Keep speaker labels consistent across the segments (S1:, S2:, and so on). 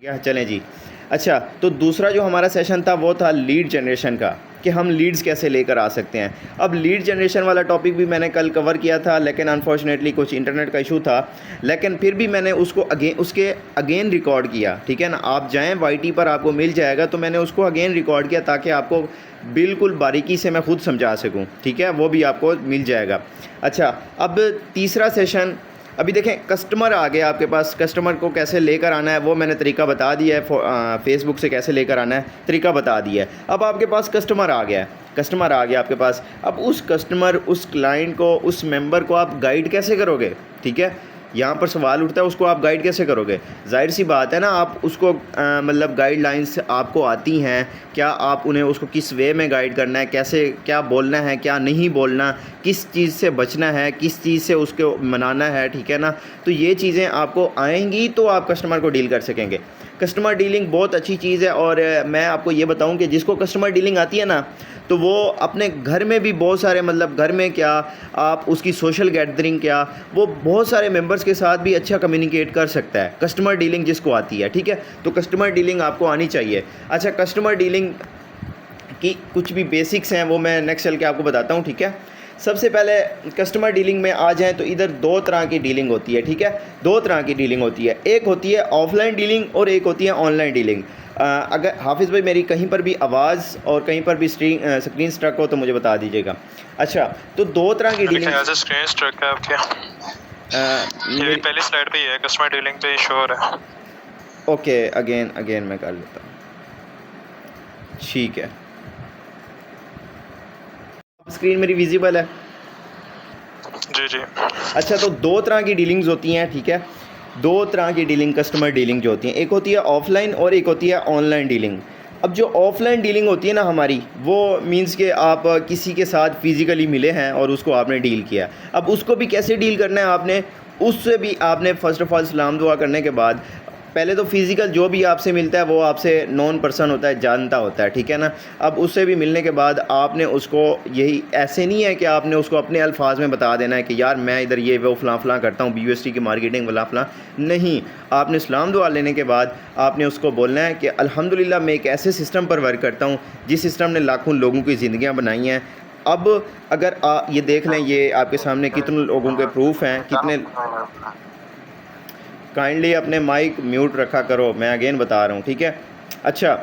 S1: या चलें जी। अच्छा, तो दूसरा जो हमारा सेशन था वो था लीड जनरेशन का, कि हम लीड्स कैसे लेकर आ सकते हैं। अब लीड जनरेशन वाला टॉपिक भी मैंने कल कवर किया था, लेकिन अनफॉर्चुनेटली कुछ इंटरनेट का इशू था, लेकिन फिर भी मैंने उसको अगेन रिकॉर्ड किया, ठीक है ना। आप जाएँ वाईटी पर, आपको मिल जाएगा, तो मैंने उसको अगेन रिकॉर्ड किया ताकि आपको बिल्कुल बारीकी से मैं खुद समझा सकूँ, ठीक है, वो भी आपको मिल जाएगा। अच्छा, अब तीसरा सेशन, अभी देखें कस्टमर आ गया आपके पास, कस्टमर को कैसे लेकर आना है वो मैंने तरीका बता दिया है, फेसबुक से कैसे लेकर आना है तरीका बता दिया है। अब आपके पास कस्टमर आ गया है, कस्टमर आ गया आपके पास, अब उस कस्टमर, उस क्लाइंट को, उस मेंबर को आप गाइड कैसे करोगे, ठीक है। यहाँ पर सवाल उठता है, उसको आप गाइड कैसे करोगे। ज़ाहिर सी बात है ना, आप उसको मतलब गाइडलाइंस आपको आती हैं, क्या आप उन्हें उसको किस वे में गाइड करना है, कैसे क्या बोलना है, क्या नहीं बोलना, किस चीज़ से बचना है, किस चीज़ से उसको मनाना है, ठीक है ना। तो ये चीज़ें आपको आएंगी तो आप कस्टमर को डील कर सकेंगे। कस्टमर डीलिंग बहुत अच्छी चीज़ है, और मैं आपको ये बताऊं कि जिसको कस्टमर डीलिंग आती है ना, तो वो अपने घर में भी बहुत सारे, मतलब घर में क्या, आप उसकी सोशल गैदरिंग क्या, वो बहुत सारे मेंबर्स के साथ भी अच्छा कम्युनिकेट कर सकता है, कस्टमर डीलिंग जिसको आती है, ठीक है। तो कस्टमर डीलिंग आपको आनी चाहिए। अच्छा, कस्टमर डीलिंग की कुछ भी बेसिक्स हैं वो मैं नेक्स्ट चल के आपको बताता हूँ, ठीक है। सबसे पहले कस्टमर डीलिंग में आ जाएँ तो इधर दो तरह की डीलिंग होती है, ठीक है। दो तरह की डीलिंग होती है, एक होती है ऑफलाइन डीलिंग और एक होती है ऑनलाइन डीलिंग। अगर हाफिज़ भाई मेरी कहीं पर भी आवाज़ और कहीं पर भी स्क्रीन स्ट्रक हो तो मुझे बता दीजिएगा। अच्छा, तो दो तरह की डीलिंग,
S2: स्क्रीन स्ट्रक है आपके, ये पहली स्लाइड पे ही है, कस्टमर डीलिंग पे शो हो रहा है।
S1: ओके, अगेन मैं कर लेता हूँ, ठीक है। स्क्रीन मेरी विजिबल है?
S2: जी जी।
S1: अच्छा, तो दो तरह की डीलिंग्स होती हैं, ठीक है। दो तरह की डीलिंग, कस्टमर डीलिंग जो होती हैं, एक होती है ऑफलाइन और एक होती है ऑनलाइन डीलिंग। अब जो ऑफलाइन डीलिंग होती है ना हमारी, वो मींस के आप किसी के साथ फिज़िकली मिले हैं और उसको आपने डील किया। अब उसको भी कैसे डील करना है आपने, उससे भी आपने फ़र्स्ट ऑफ़ ऑल सलाम दुआ करने के बाद, पहले तो फ़िज़िकल जो भी आपसे मिलता है वो आपसे नॉन पर्सन होता है, जानता होता है, ठीक है ना। अब उससे भी मिलने के बाद आपने उसको, यही ऐसे नहीं है कि आपने उसको अपने अल्फाज में बता देना है कि यार मैं इधर ये वो फ़लाँ करता हूँ, BUSD की मार्केटिंग फलां नहीं। आपने सलाम दुआ लेने के बाद आपने उसको बोलना है कि अल्हम्दुलिल्लाह मैं एक ऐसे सिस्टम पर वर्क करता हूँ जिस सिस्टम ने लाखों लोगों की ज़िंदगियाँ बनाई हैं। अब अगर ये देख लें, ये आपके सामने कितने लोगों के प्रूफ हैं, कितने, काइंडली अपने माइक म्यूट रखा करो, मैं अगेन बता रहा हूँ, ठीक है। अच्छा,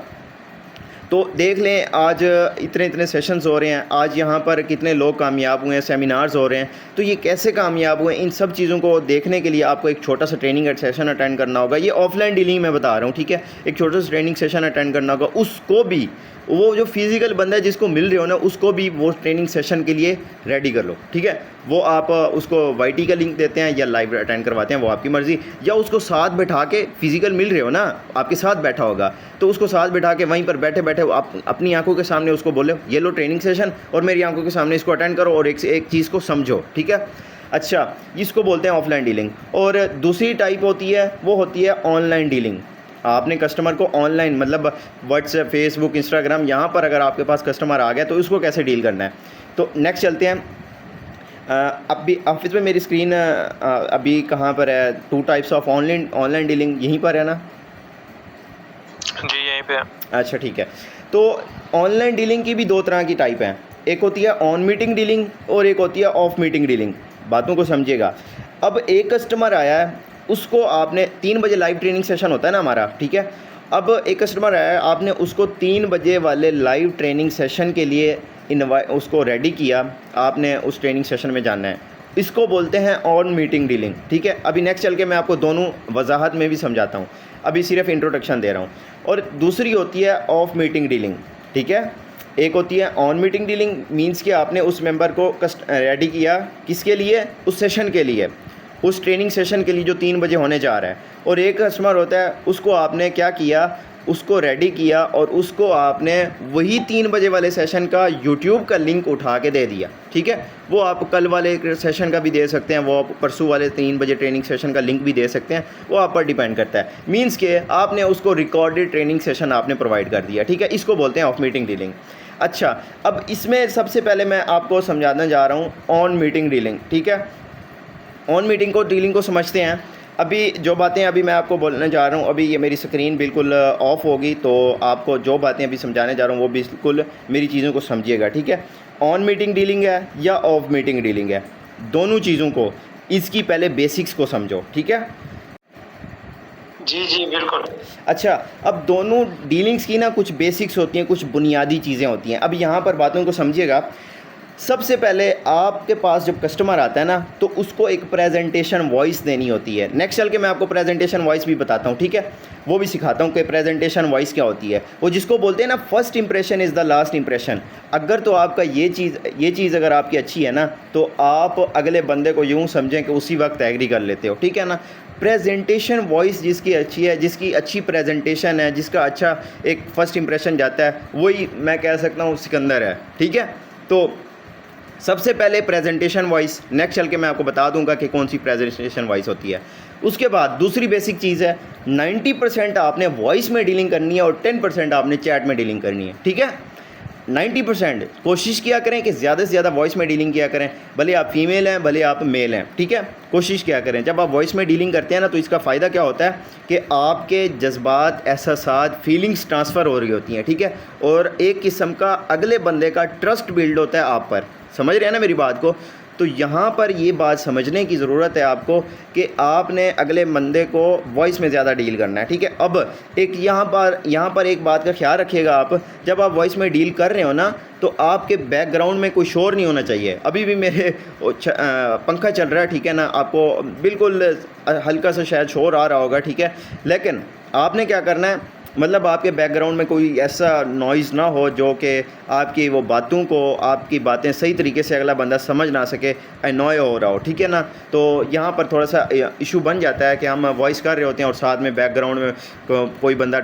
S1: तो देख लें आज इतने सेशंस हो रहे हैं, आज यहाँ पर कितने लोग कामयाब हुए हैं, सेमिनार्स हो रहे हैं, तो ये कैसे कामयाब हुए, इन सब चीज़ों को देखने के लिए आपको एक छोटा सा ट्रेनिंग सेशन अटेंड करना होगा। ये ऑफलाइन डीलिंग में बता रहा हूँ, ठीक है। एक छोटा सा ट्रेनिंग सेशन अटेंड करना होगा, उसको भी, वो जो फिज़िकल बंदा है जिसको मिल रहे हो ना, उसको भी वो ट्रेनिंग सेशन के लिए रेडी कर लो, ठीक है। वो आप उसको वाईटी का लिंक देते हैं या लाइव अटेंड करवाते हैं, वो आपकी मर्ज़ी, या उसको साथ बैठा के, फिज़िकल मिल रहे हो ना, आपके साथ बैठा होगा, तो उसको साथ बैठा के वहीं पर बैठे बैठे आप अपनी आंखों के सामने उसको बोलो ये लो ट्रेनिंग सेशन, और मेरी आंखों के सामने इसको अटेंड करो और एक चीज़ को समझो, ठीक है। अच्छा, इसको बोलते हैं ऑफलाइन डीलिंग। और दूसरी टाइप होती है, वो होती है ऑनलाइन डीलिंग। आपने कस्टमर को ऑनलाइन, मतलब व्हाट्सएप, फेसबुक, इंस्टाग्राम, यहाँ पर अगर आपके पास कस्टमर आ गया तो उसको कैसे डील करना है। तो नेक्स्ट चलते हैं। अभी ऑफिस में मेरी स्क्रीन अभी कहाँ पर है, two types of online dealing, यहीं पर है ना
S2: जी, यहीं पे है।
S1: अच्छा, ठीक है। तो ऑनलाइन डीलिंग की भी दो तरह की टाइप हैं, एक होती है ऑन मीटिंग डीलिंग और एक होती है ऑफ मीटिंग डीलिंग। बातों को समझिएगा। अब एक कस्टमर आया है, उसको आपने 3 बजे लाइव ट्रेनिंग सेशन होता है ना हमारा, ठीक है। अब एक कस्टमर आया है, आपने उसको 3 बजे वाले लाइव ट्रेनिंग सेशन के लिए उसको रेडी किया, आपने उस ट्रेनिंग सेशन में जाना है, इसको बोलते हैं ऑन मीटिंग डीलिंग, ठीक है। अभी नेक्स्ट चल के मैं आपको दोनों वजाहत में भी समझाता हूँ, अभी सिर्फ इंट्रोडक्शन दे रहा हूँ। और दूसरी होती है ऑफ मीटिंग डीलिंग, ठीक है। एक होती है ऑन मीटिंग डीलिंग, मींस कि आपने उस मेंबर को रेडी किया, किसके लिए, उस सेशन के लिए, उस ट्रेनिंग सेशन के लिए जो 3 बजे होने जा रहा है। और एक कस्टमर होता है, उसको आपने क्या किया, उसको रेडी किया और उसको आपने वही 3 बजे वाले सेशन का यूट्यूब का लिंक उठा के दे दिया, ठीक है। वो आप कल वाले सेशन का भी दे सकते हैं, वो आप परसों वाले 3 बजे ट्रेनिंग सेशन का लिंक भी दे सकते हैं, वो आप पर डिपेंड करता है। मींस के आपने उसको रिकॉर्डेड ट्रेनिंग सेशन आपने प्रोवाइड कर दिया, ठीक है। इसको बोलते हैं ऑफ मीटिंग डीलिंग। अच्छा, अब इसमें सबसे पहले मैं आपको समझाने जा रहा हूँ ऑन मीटिंग डीलिंग, ठीक है। ऑन मीटिंग को डीलिंग को समझते हैं। अभी जो बातें अभी मैं आपको बोलने जा रहा हूँ, अभी ये मेरी स्क्रीन बिल्कुल ऑफ होगी, तो आपको जो बातें अभी समझाने जा रहा हूँ वो बिल्कुल मेरी चीज़ों को समझिएगा, ठीक है। ऑन मीटिंग डीलिंग है या ऑफ मीटिंग डीलिंग है, दोनों चीज़ों को, इसकी पहले बेसिक्स को समझो, ठीक है।
S2: जी जी बिल्कुल।
S1: अच्छा, अब दोनों डीलिंग्स की ना कुछ बेसिक्स होती हैं, कुछ बुनियादी चीज़ें होती हैं। अब यहाँ पर बातों को समझिएगा। सबसे पहले आपके पास जब कस्टमर आता है ना, तो उसको एक प्रेजेंटेशन वॉइस देनी होती है। नेक्स्ट चल के मैं आपको प्रेजेंटेशन वॉइस भी बताता हूँ, ठीक है, वो भी सिखाता हूँ कि प्रेजेंटेशन वॉइस क्या होती है। वो जिसको बोलते हैं ना, first impression is the last impression. अगर तो आपका ये चीज़ अगर आपकी अच्छी है ना, तो आप अगले बंदे को यूँ समझें कि उसी वक्त एग्री कर लेते हो, ठीक है ना। प्रेजेंटेशन वॉइस जिसकी अच्छी है, जिसकी अच्छी प्रेजेंटेशन है, जिसका अच्छा एक फ़र्स्ट इंप्रेशन जाता है, वही मैं कह सकता हूँ सिकंदर है, ठीक है। तो सबसे पहले प्रेजेंटेशन वॉइस, नेक्स्ट चल के मैं आपको बता दूंगा कि कौन सी प्रेजेंटेशन वॉइस होती है। उसके बाद दूसरी बेसिक चीज़ है, 90% आपने वॉइस में डीलिंग करनी है और 10% आपने चैट में डीलिंग करनी है, ठीक है। 90% कोशिश किया करें कि ज़्यादा से ज़्यादा वॉइस में डीलिंग किया करें, भले आप फीमेल हैं भले आप मेल हैं, ठीक है। कोशिश किया करें जब आप वॉइस में डीलिंग करते हैं ना, तो इसका फ़ायदा क्या होता है कि आपके जज्बात, एहसासात, फीलिंग्स ट्रांसफ़र हो रही होती हैं, ठीक है। और एक किस्म का अगले बंदे का ट्रस्ट बिल्ड होता है आप पर, समझ रहे हैं ना मेरी बात को। तो यहाँ पर ये बात समझने की ज़रूरत है आपको कि आपने अगले बंदे को वॉइस में ज़्यादा डील करना है, ठीक है। अब एक यहाँ पर एक बात का ख्याल रखिएगा, आप जब आप वॉइस में डील कर रहे हो ना, तो आपके बैकग्राउंड में कोई शोर नहीं होना चाहिए। अभी भी मेरे पंखा चल रहा है, ठीक है ना, आपको बिल्कुल हल्का सा शायद शोर आ रहा होगा, ठीक है। लेकिन आपने क्या करना है, मतलब आपके बैकग्राउंड में कोई ऐसा नॉइज़ ना हो जो कि आपकी वो बातों को, आपकी बातें सही तरीके से अगला बंदा समझ ना सके, अनॉय हो रहा हो, ठीक है ना। तो यहाँ पर थोड़ा सा इशू बन जाता है कि हम वॉइस कर रहे होते हैं और साथ में बैकग्राउंड में कोई बंदा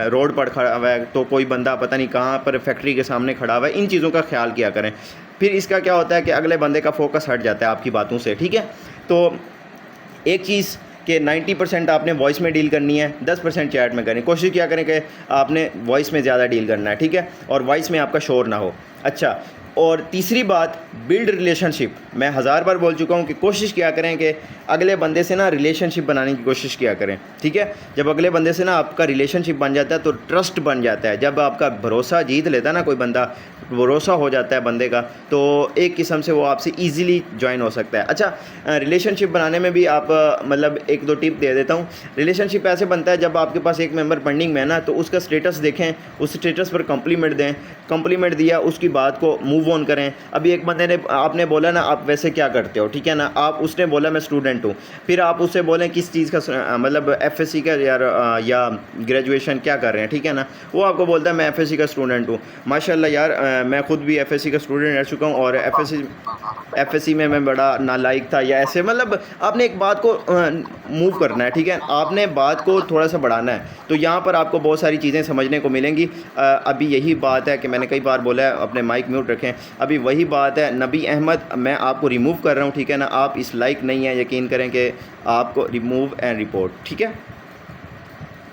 S1: रोड पर खड़ा हुआ है, तो कोई बंदा पता नहीं कहाँ पर फैक्ट्री के सामने खड़ा हुआ है। इन चीज़ों का ख्याल किया करें, फिर इसका क्या होता है कि अगले बंदे का फोकस हट जाता है आपकी बातों से, ठीक है। तो एक चीज़ कि 90% आपने वॉइस में डील करनी है, 10% चैट में करनी। कोशिश किया करें कि आपने वॉइस में ज़्यादा डील करना है, ठीक है, और वॉइस में आपका शोर ना हो। अच्छा, और तीसरी बात, बिल्ड रिलेशनशिप। मैं 1000 बार बोल चुका हूँ कि कोशिश किया करें कि अगले बंदे से ना रिलेशनशिप बनाने की कोशिश किया करें, ठीक है। जब अगले बंदे से ना आपका रिलेशनशिप बन जाता है तो ट्रस्ट बन जाता है। जब आपका भरोसा जीत लेता है ना कोई बंदा, भरोसा हो जाता है बंदे का, तो एक किस्म से वो आपसे ईज़िली ज्वाइन हो सकता है। अच्छा, रिलेशनशिप बनाने में भी आप मतलब 1-2 टिप दे देता हूँ। रिलेशनशिप ऐसे बनता है, जब आपके पास एक मेंबर पेंडिंग में है ना, तो उसका स्टेटस देखें, उस स्टेटस पर कम्प्लीमेंट दें, कम्प्लीमेंट दिया, उसकी बात को मूव ऑन करें। अभी एक बंदे ने, आपने बोला ना आप वैसे क्या करते हो, ठीक है ना, आप उसने बोला मैं स्टूडेंट हूँ, फिर आप उससे बोलें किस चीज़ का मतलब एफएससी का या ग्रेजुएशन क्या कर रहे हैं, ठीक है ना। वो आपको बोलता है मैं एफएससी का स्टूडेंट हूँ। माशाल्लाह यार, मैं खुद भी एफएससी का स्टूडेंट रह चुका हूँ और एफएससी में मैं बड़ा नालायक था या ऐसे, मतलब आपने एक बात को मूव करना है, ठीक है, आपने बात को थोड़ा सा बढ़ाना है। तो यहाँ पर आपको बहुत सारी चीज़ें समझने को मिलेंगी। अभी यही बात है कि मैंने कई बार बोला है अपने माइक म्यूट रखें, अभी वही बात है। नबी अहमद, मैं आपको रिमूव कर रहा हूँ, ठीक है ना, आप इस लाइक नहीं है, यकीन करें कि आपको रिमूव एंड रिपोर्ट, ठीक है।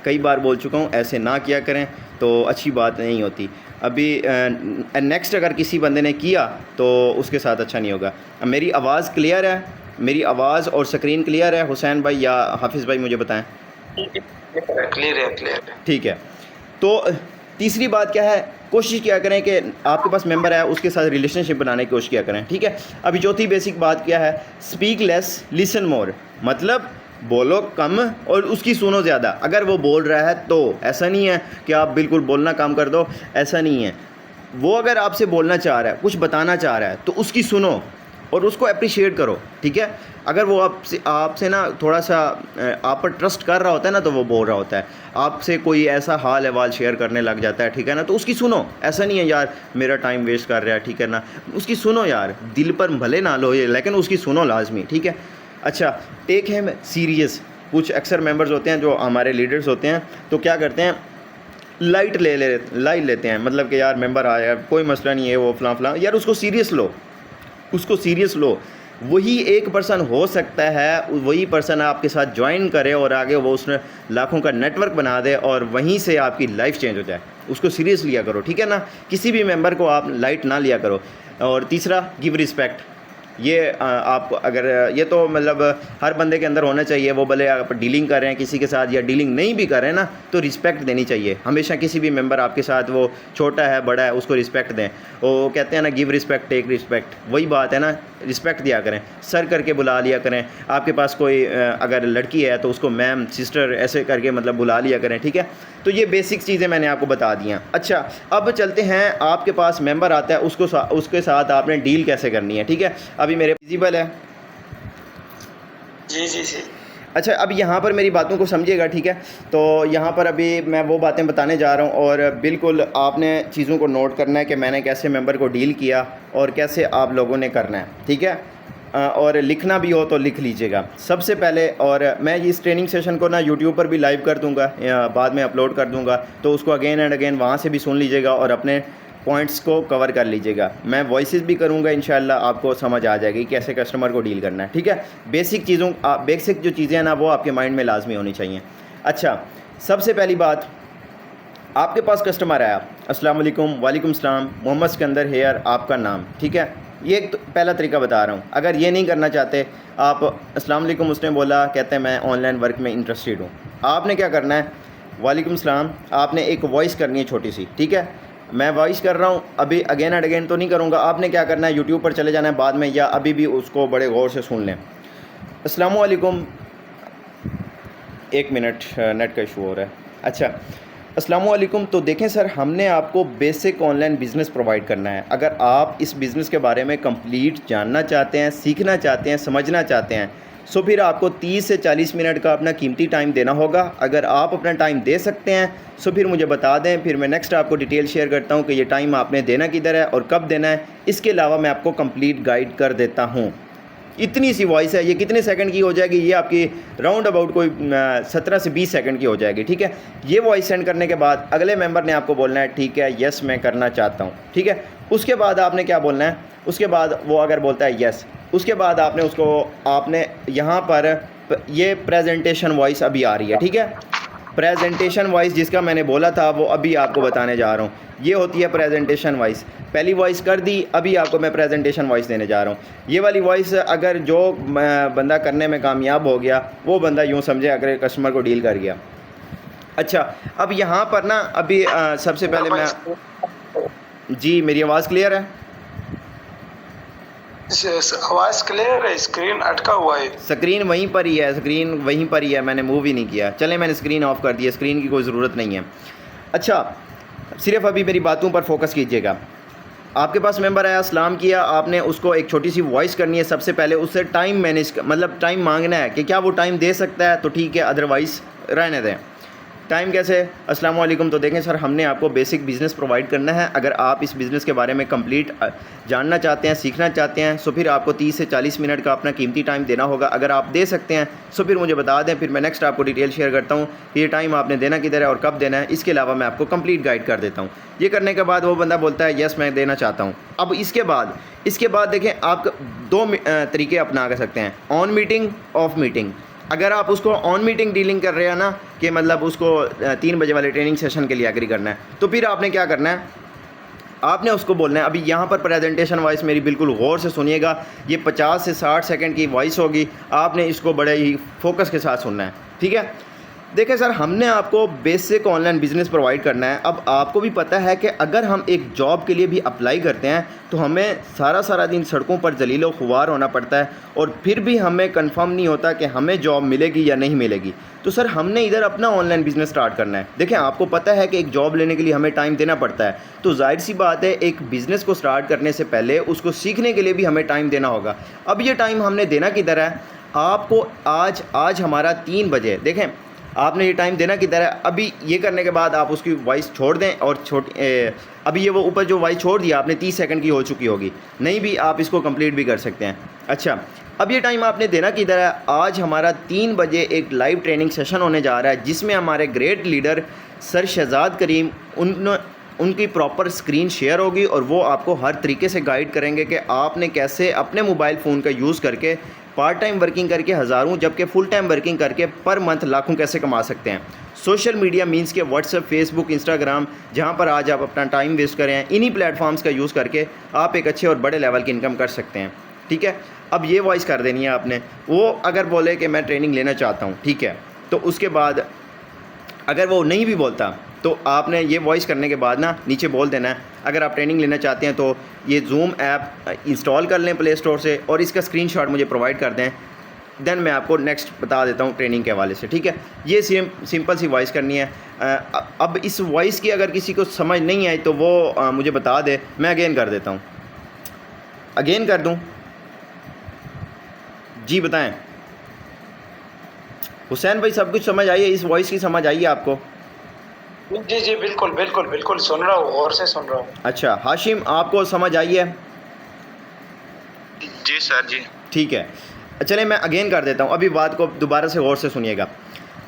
S1: कई बार बोल चुका हूँ ऐसे ना किया करें, तो अच्छी बात नहीं होती। अभी नेक्स्ट अगर किसी बंदे ने किया तो उसके साथ अच्छा नहीं होगा। मेरी आवाज़ क्लियर है? मेरी आवाज़ और स्क्रीन क्लियर है हुसैन भाई या हाफिज़ भाई, मुझे बताएं।
S2: क्लियर है, क्लियर है,
S1: ठीक है। तो तीसरी बात क्या है, कोशिश किया करें कि आपके पास मेंबर है उसके साथ रिलेशनशिप बनाने की कोशिश किया करें, ठीक है। अभी चौथी बेसिक बात क्या है, स्पीक लेस लिसन मोर, मतलब बोलो कम और उसकी सुनो ज़्यादा। अगर वो बोल रहा है तो ऐसा नहीं है कि आप बिल्कुल बोलना कम कर दो, ऐसा नहीं है। वो अगर आपसे बोलना चाह रहा है, कुछ बताना चाह रहा है, तो उसकी सुनो और उसको अप्रिशिएट करो, ठीक है। अगर वो आपसे ना थोड़ा सा आप पर ट्रस्ट कर रहा होता है ना, तो वो बोल रहा होता है, आपसे कोई ऐसा हाल अहवाल शेयर करने लग जाता है, ठीक है ना, तो उसकी सुनो। ऐसा नहीं है यार मेरा टाइम वेस्ट कर रहा है, ठीक है ना, उसकी सुनो यार, दिल पर भले ना लो ये, लेकिन उसकी सुनो लाजमी, ठीक है। अच्छा, टेक हिम सीरियस। कुछ अक्सर मेंबर्स होते हैं जो हमारे लीडर्स होते हैं, तो क्या करते हैं, लाइट लेते हैं, मतलब कि यार मेंबर आया, कोई मसला नहीं है, वो फलां यार, उसको सीरियस लो, उसको सीरियस लो। वही एक पर्सन हो सकता है, वही पर्सन आपके साथ ज्वाइन करे और आगे वो उसने लाखों का नेटवर्क बना दे और वहीं से आपकी लाइफ चेंज हो जाए। उसको सीरियस लिया करो, ठीक है ना, किसी भी मेंबर को आप लाइट ना लिया करो। और तीसरा, गिव रिस्पेक्ट। ये आप अगर ये तो मतलब हर बंदे के अंदर होना चाहिए। वो भले आप डीलिंग कर रहे हैं किसी के साथ या डीलिंग नहीं भी कर रहे हैं ना, तो रिस्पेक्ट देनी चाहिए हमेशा। किसी भी मेंबर आपके साथ वो छोटा है बड़ा है उसको रिस्पेक्ट दें। वो कहते हैं ना गिव रिस्पेक्ट टेक रिस्पेक्ट, वही बात है ना, रिस्पेक्ट दिया करें, सर करके बुला लिया करें। आपके पास कोई अगर लड़की है तो उसको मैम सिस्टर ऐसे करके मतलब बुला लिया करें, ठीक है। तो ये बेसिक चीज़ें मैंने आपको बता दी हैं। अच्छा, अब चलते हैं, आपके पास मेंबर आता है उसके साथ आपने डील कैसे करनी है, ठीक है। अभी मेरे विजिबल है?
S3: जी जी जी।
S1: अच्छा, अब यहाँ पर मेरी बातों को समझिएगा, ठीक है। तो यहाँ पर अभी मैं वो बातें बताने जा रहा हूँ और बिल्कुल आपने चीज़ों को नोट करना है कि मैंने कैसे मेंबर को डील किया और कैसे आप लोगों ने करना है, ठीक है। और लिखना भी हो तो लिख लीजिएगा सबसे पहले। और मैं इस ट्रेनिंग सेशन को ना यूट्यूब पर भी लाइव कर दूँगा, बाद में अपलोड कर दूँगा, तो उसको अगेन एंड अगेन वहाँ से भी सुन लीजिएगा और अपने पॉइंट्स को कवर कर लीजिएगा। मैं वॉइसेस भी करूँगा, इंशाल्लाह आपको समझ आ जाएगी कैसे कस्टमर को डील करना है, ठीक है। बेसिक जो चीज़ें हैं ना वो आपके माइंड में लाजमी होनी चाहिए। अच्छा, सबसे पहली बात, आपके पास कस्टमर आया, अस्सलाम वालेकुम, वालेकुम सलाम, मोहम्मद सिकंदर हेयर, आपका नाम, ठीक है। ये एक तो पहला तरीका बता रहा हूँ। अगर ये नहीं करना चाहते आप, अस्सलाम वालेकुम, उसने बोला, कहते हैं मैं ऑनलाइन वर्क में इंटरेस्टेड हूँ, आपने क्या करना है, वालेकुम सलाम, आपने एक वॉइस करनी है छोटी सी, ठीक है। मैं वॉइस कर रहा हूँ, अभी अगेन एंड अगेन तो नहीं करूँगा। आपने क्या करना है, यूट्यूब पर चले जाना है बाद में, या अभी भी उसको बड़े गौर से सुन लें। अस्सलाम वालेकुम, एक मिनट, नेट का इशू हो रहा है। अच्छा, अस्सलाम वालेकुम। तो देखें सर, हमने आपको बेसिक ऑनलाइन बिज़नेस प्रोवाइड करना है। अगर आप इस बिज़नेस के बारे में कंप्लीट जानना चाहते हैं, सीखना चाहते हैं, समझना चाहते हैं, सो फिर आपको 30 से 40 मिनट का अपना कीमती टाइम देना होगा। अगर आप अपना टाइम दे सकते हैं सो फिर मुझे बता दें, फिर मैं नेक्स्ट आपको डिटेल शेयर करता हूँ कि ये टाइम आपने देना किधर है और कब देना है। इसके अलावा मैं आपको कंप्लीट गाइड कर देता हूँ। इतनी सी वॉइस है, ये कितने सेकंड की हो जाएगी, ये आपकी राउंड अबाउट कोई 17 से 20 सेकंड की हो जाएगी, ठीक है। ये वॉइस सेंड करने के बाद अगले मेंबर ने आपको बोलना है, ठीक है, यस मैं करना चाहता हूँ, ठीक है। उसके बाद आपने क्या बोलना है, उसके बाद वो अगर बोलता है यस, उसके बाद आपने यहाँ पर ये प्रेजेंटेशन वॉइस अभी आ रही है, ठीक है। प्रेजेंटेशन वॉइस जिसका मैंने बोला था वो अभी आपको बताने जा रहा हूँ। ये होती है प्रेजेंटेशन वॉइस। पहली वॉइस कर दी, अभी आपको मैं प्रेजेंटेशन वॉइस देने जा रहा हूँ। ये वाली वॉइस अगर जो बंदा करने में कामयाब हो गया, वो बंदा यूँ समझे अगर कस्टमर को डील कर गया। अच्छा, अब यहाँ पर ना अभी सबसे पहले मैं, जी मेरी आवाज़ क्लियर है?
S3: आवाज़ क्लियर है, स्क्रीन अटका हुआ है।
S1: स्क्रीन वहीं पर ही है, स्क्रीन वहीं पर ही है, मैंने मूव ही नहीं किया। चलें, मैंने स्क्रीन ऑफ कर दी, स्क्रीन की कोई ज़रूरत नहीं है। अच्छा, सिर्फ अभी मेरी बातों पर फोकस कीजिएगा। आपके पास मेंबर आया, सलाम किया, आपने उसको एक छोटी सी वॉइस करनी है। सबसे पहले उससे टाइम मैनेज मतलब टाइम मांगना है कि क्या वो टाइम दे सकता है, तो ठीक है, अदरवाइज़ रहने दें। टाइम कैसे, अस्सलाम वालेकुम। तो देखें सर, हमने आपको बेसिक बिज़नेस प्रोवाइड करना है। अगर आप इस बिज़नेस के बारे में कंप्लीट जानना चाहते हैं, सीखना चाहते हैं, सो फिर आपको 30 से 40 मिनट का अपना कीमती टाइम देना होगा। अगर आप दे सकते हैं सो फिर मुझे बता दें, फिर मैं नेक्स्ट आपको डिटेल शेयर करता हूँ कि ये टाइम आपने देना किधर है और कब देना है। इसके अलावा मैं आपको कंप्लीट गाइड कर देता हूँ। ये करने के बाद वो बंदा बोलता है यस मैं देना चाहता हूँ। अब इसके बाद देखें, आप दो तरीके अपना सकते हैं, ऑन मीटिंग, ऑफ मीटिंग। अगर आप उसको ऑन मीटिंग डीलिंग कर रहे हैं ना, कि मतलब उसको 3 बजे वाले ट्रेनिंग सेशन के लिए एग्री करना है, तो फिर आपने क्या करना है, आपने उसको बोलना है। अभी यहाँ पर प्रेजेंटेशन वॉइस मेरी बिल्कुल गौर से सुनिएगा, ये 50 से 60 सेकंड की वॉइस होगी। आपने इसको बड़े ही फोकस के साथ सुनना है, ठीक है। देखिए सर, हमने आपको बेसिक ऑनलाइन बिज़नेस प्रोवाइड करना है। अब आपको भी पता है कि अगर हम एक जॉब के लिए भी अप्लाई करते हैं तो हमें सारा दिन सड़कों पर जलीलो खुवार होना पड़ता है और फिर भी हमें कंफर्म नहीं होता कि हमें जॉब मिलेगी या नहीं मिलेगी। तो सर, हमने इधर अपना ऑनलाइन बिज़नेस स्टार्ट करना है। देखें, आपको पता है कि एक जॉब लेने के लिए हमें टाइम देना पड़ता है, तो जाहिर सी बात है एक बिज़नेस को स्टार्ट करने से पहले उसको सीखने के लिए भी हमें टाइम देना होगा। अब ये टाइम हमने देना किधर है, आपको आज हमारा 3 बजे, देखें आपने ये टाइम देना किधर है। अभी ये करने के बाद आप उसकी वॉइस छोड़ दें और अभी ये वो ऊपर जो वॉइस छोड़ दिया आपने 30 सेकंड की हो चुकी होगी, नहीं भी आप इसको कंप्लीट भी कर सकते हैं। अच्छा, अब ये टाइम आपने देना किधर है, आज हमारा 3 बजे एक लाइव ट्रेनिंग सेशन होने जा रहा है जिसमें हमारे ग्रेट लीडर सर शहजाद करीम उनकी प्रॉपर स्क्रीन शेयर होगी और वो आपको हर तरीके से गाइड करेंगे कि आपने कैसे अपने मोबाइल फ़ोन का यूज़ करके पार्ट टाइम वर्किंग करके हज़ारों, जबकि फुल टाइम वर्किंग करके पर मंथ लाखों कैसे कमा सकते हैं। सोशल मीडिया मीन्स के व्हाट्सएप, फेसबुक, इंस्टाग्राम, जहां पर आज आप अपना टाइम वेस्ट करें, इन्हीं प्लेटफॉर्म्स का यूज़ करके आप एक अच्छे और बड़े लेवल की इनकम कर सकते हैं। ठीक है। अब ये वॉइस कर देनी है आपने। वो अगर बोले कि मैं ट्रेनिंग लेना चाहता हूँ, ठीक है, तो उसके बाद अगर वो नहीं भी बोलता तो आपने ये वॉइस करने के बाद ना नीचे बोल देना है, अगर आप ट्रेनिंग लेना चाहते हैं तो ये जूम ऐप इंस्टॉल कर लें प्ले स्टोर से और इसका स्क्रीनशॉट मुझे प्रोवाइड कर दें, देन मैं आपको नेक्स्ट बता देता हूँ ट्रेनिंग के हवाले से, ठीक है। ये सिंपल सी वॉइस करनी है। अब इस वॉइस की अगर किसी को समझ नहीं आई तो वो मुझे बता दे, मैं अगेन कर देता हूँ। अगेन कर दूँ? जी बताएं हुसैन भाई, सब कुछ समझ आई है? इस वॉइस की समझ आई है आपको?
S3: जी जी बिल्कुल बिल्कुल बिल्कुल सुन रहा हूँ, गौर से सुन रहा हूँ।
S1: अच्छा हाशिम, आपको समझ आई है?
S2: जी सर जी।
S1: ठीक है, चलें मैं अगेन कर देता हूँ, अभी बात को दोबारा से गौर से सुनिएगा।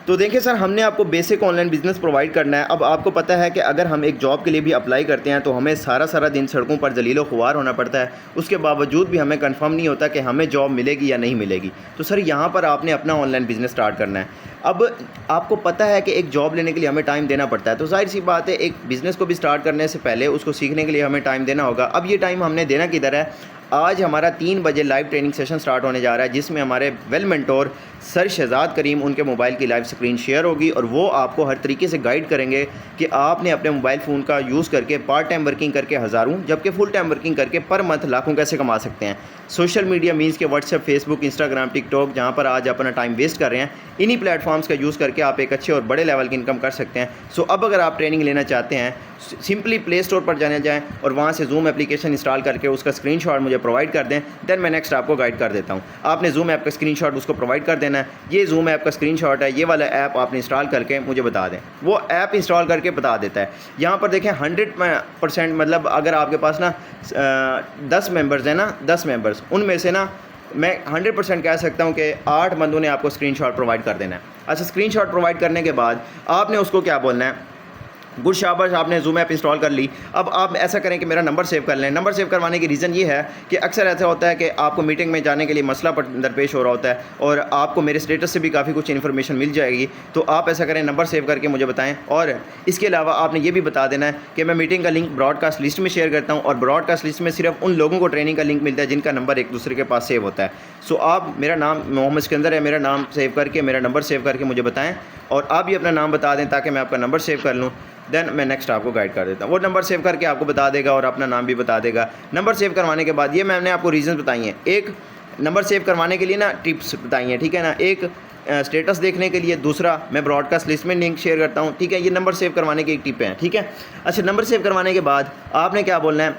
S1: तो देखिए सर, हमने आपको बेसिक ऑनलाइन बिज़नेस प्रोवाइड करना है। अब आपको पता है कि अगर हम एक जॉब के लिए भी अप्लाई करते हैं तो हमें सारा दिन सड़कों पर जलीलो खुआर होना पड़ता है, उसके बावजूद भी हमें कंफर्म नहीं होता कि हमें जॉब मिलेगी या नहीं मिलेगी। तो सर यहाँ पर आपने अपना ऑनलाइन बिज़नेस स्टार्ट करना है। अब आपको पता है कि एक जॉब लेने के लिए हमें टाइम देना पड़ता है, तो जाहिर सी बात है एक बिज़नेस को भी स्टार्ट करने से पहले उसको सीखने के लिए हमें टाइम देना होगा। अब ये टाइम हमने देना किधर है? आज हमारा 3 बजे लाइव ट्रेनिंग सेशन स्टार्ट होने जा रहा है, जिसमें हमारे वेल मेंटोर सर शहजाद करीम उनके मोबाइल की लाइव स्क्रीन शेयर होगी और वो आपको हर तरीके से गाइड करेंगे कि आपने अपने मोबाइल फ़ोन का यूज़ करके पार्ट टाइम वर्किंग करके हज़ारों, जबकि फुल टाइम वर्किंग करके पर मंथ लाखों कैसे कमा सकते हैं। सोशल मीडिया मीन्स के व्हाट्सएप, फेसबुक, इंस्टाग्राम, टिकटॉक, जहाँ पर आज अपना टाइम वेस्ट कर रहे हैं, इन्हीं प्लेटफॉर्म्स का यूज़ करके आप एक अच्छे और बड़े लेवल की इनकम कर सकते हैं। सो अब अगर आप ट्रेनिंग लेना चाहते हैं, सिंपली प्ले स्टोर पर जाने जाएँ और वहाँ से जूम एप्लीकेशन इंस्टॉल करके उसका स्क्रीनशॉट मुझे प्रोवाइड कर दें, देन मैं नेक्स्ट आपको गाइड कर देता हूँ। आपने जूम ऐप का स्क्रीनशॉट उसको प्रोवाइड कर देना है। ये जूम ऐप का स्क्रीनशॉट है, ये वाला ऐप आपने इंस्टॉल करके मुझे बता दें। वो ऐप इंस्टॉल करके बता देता है। यहाँ पर देखें 100% मतलब अगर आपके पास ना 10 मेंबर्स हैं ना, 10 मेंबर्स, उनमें से ना मैं 100% कह सकता हूँ कि 8 बंदों ने आपको स्क्रीनशॉट प्रोवाइड कर देना है। अच्छा, स्क्रीनशॉट प्रोवाइड करने के बाद आपने उसको क्या बोलना है? गुड शाबाश, आपने जूम ऐप इंस्टॉल कर ली। अब आप ऐसा करें कि मेरा नंबर सेव कर लें। नंबर सेव करवाने की रीज़न ये है कि अक्सर ऐसा होता है कि आपको मीटिंग में जाने के लिए मसला दरपेश हो रहा होता है और आपको मेरे स्टेटस से भी काफ़ी कुछ इन्फॉर्मेशन मिल जाएगी। तो आप ऐसा करें, नंबर सेव करके मुझे बताएं। और इसके अलावा आपने ये भी बता देना है कि मैं मीटिंग का लिंक ब्रॉडकास्ट लिस्ट में शेयर करता हूँ और ब्रॉडकास्ट लिस्ट में सिर्फ उन लोगों को ट्रेनिंग का लिंक मिलता है जिनका नंबर एक दूसरे के पास सेव होता है। सो आप, मेरा नाम मोहम्मद सिकंदर है, मेरा नाम सेव करके, मेरा नंबर सेव करके मुझे बताएँ और आप भी अपना नाम बता दें ताकि मैं आपका नंबर सेव कर लूँ। देन मैं नेक्स्ट आपको गाइड कर देता हूँ। वो नंबर सेव करके आपको बता देगा और अपना नाम भी बता देगा। नंबर सेव करवाने के बाद ये मैंने आपको रीज़न बताई हैं। एक, नंबर सेव करवाने के लिए ना टिप्स बताई हैं, ठीक है ना। एक, स्टेटस देखने के लिए। दूसरा, मैं ब्रॉडकास्ट लिस्ट में लिंक शेयर करता हूँ, ठीक है। ये नंबर सेव करवाने की एक टिप है, ठीक है। अच्छा, नंबर सेव करवाने के बाद आपने क्या बोलना है?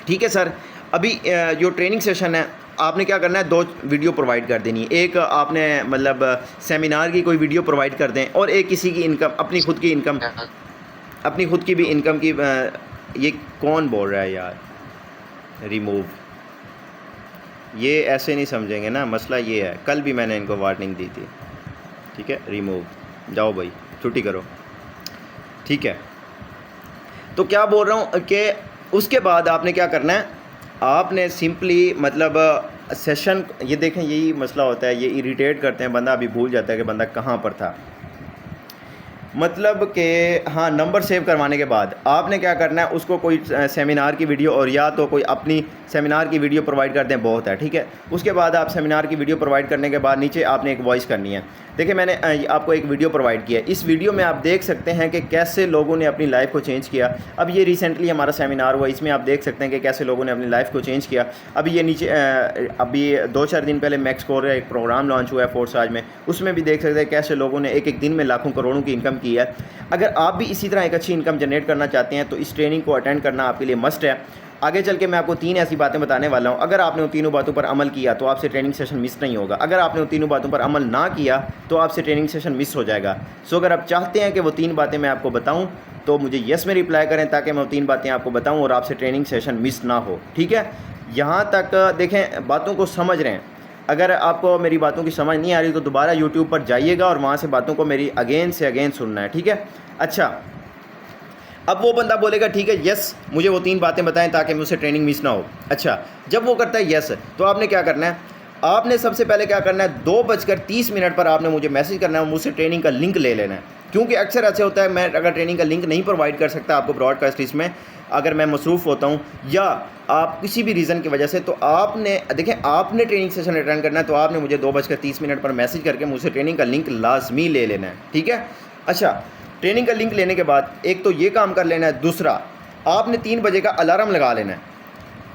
S1: ठीक है सर, अभी जो ट्रेनिंग सेशन है आपने क्या करना है? 2 वीडियो प्रोवाइड कर देनी है। एक आपने मतलब सेमिनार की कोई वीडियो प्रोवाइड कर दें और एक किसी की इनकम, अपनी खुद की इनकम, अपनी खुद की भी इनकम की। ये कौन बोल रहा है यार? रिमूव, ये ऐसे नहीं समझेंगे ना, मसला ये है। कल भी मैंने इनको वार्निंग दी थी, ठीक है। रिमूव, जाओ भाई छुट्टी करो, ठीक है। तो क्या बोल रहा हूँ कि उसके बाद आपने क्या करना है? आपने सिंपली मतलब सेशन, ये देखें यही मसला होता है, ये इरिटेट करते हैं, बंदा अभी भूल जाता है कि बंदा कहाँ पर था। मतलब कि हाँ, नंबर सेव करवाने के बाद आपने क्या करना है? उसको कोई सेमिनार की वीडियो और या तो कोई अपनी सेमिनार की वीडियो प्रोवाइड कर दें, बहुत है, ठीक है। उसके बाद आप सेमिनार की वीडियो प्रोवाइड करने के बाद नीचे आपने एक वॉइस करनी है। देखिए, मैंने आपको एक वीडियो प्रोवाइड किया है। इस वीडियो में आप देख सकते हैं कि कैसे लोगों ने अपनी लाइफ को चेंज किया। अब ये रिसेंटली हमारा सेमिनार हुआ, इसमें आप देख सकते हैं कि कैसे लोगों ने अपनी लाइफ को चेंज किया। अभी ये नीचे अभी 2-4 दिन पहले मैक्स कोर का एक प्रोग्राम लॉन्च हुआ है फोर्स आज में, उसमें भी देख सकते हैं कैसे लोगों ने एक दिन में लाखों करोड़ों की इनकम की है। अगर आप भी इसी तरह एक अच्छी इनकम जनरेट करना चाहते हैं तो इस ट्रेनिंग को अटेंड करना आपके लिए मस्ट है। आगे चल के मैं आपको 3 ऐसी बातें बताने वाला हूं। अगर आपने उन तीनों बातों पर अमल किया तो आपसे ट्रेनिंग सेशन मिस नहीं होगा। अगर आपने उन तीनों बातों पर अमल ना किया तो आपसे ट्रेनिंग सेशन मिस हो जाएगा। सो अगर आप चाहते हैं कि वो 3 बातें मैं आपको बताऊं तो मुझे यस में रिप्लाई करें ताकि मैं वो 3 बातें आपको बताऊं और आपसे ट्रेनिंग सेशन मिस ना हो, ठीक है। यहाँ तक देखें, बातों को समझ रहे हैं। अगर आपको मेरी बातों की समझ नहीं आ रही तो दोबारा यूट्यूब पर जाइएगा और वहाँ से बातों को मेरी अगेन से अगेन सुनना है, ठीक है। अच्छा, अब वो बंदा बोलेगा ठीक है यस, मुझे वो 3 बातें बताएं ताकि मुझसे ट्रेनिंग मिस ना हो। अच्छा, जब वो करता है यस, तो आपने क्या करना है? आपने सबसे पहले क्या करना है? 2:30 पर आपने मुझे मैसेज करना है, मुझसे ट्रेनिंग का लिंक ले लेना है। क्योंकि अक्सर ऐसे होता है मैं अगर ट्रेनिंग का लिंक नहीं प्रोवाइड कर सकता आपको ब्रॉडकास्ट लिस्ट में, अगर मैं मसरूफ़ होता हूँ या आप किसी भी रीज़न की वजह से, तो आपने देखें आपने ट्रेनिंग सेशन अटेंड करना है तो आपने मुझे 2:30 पर मैसेज करके मुझसे ट्रेनिंग का लिंक लाजमी ले लेना है, ठीक है। अच्छा, ट्रेनिंग का लिंक लेने के बाद एक तो ये काम कर लेना है, दूसरा आपने 3 बजे का अलार्म लगा लेना है।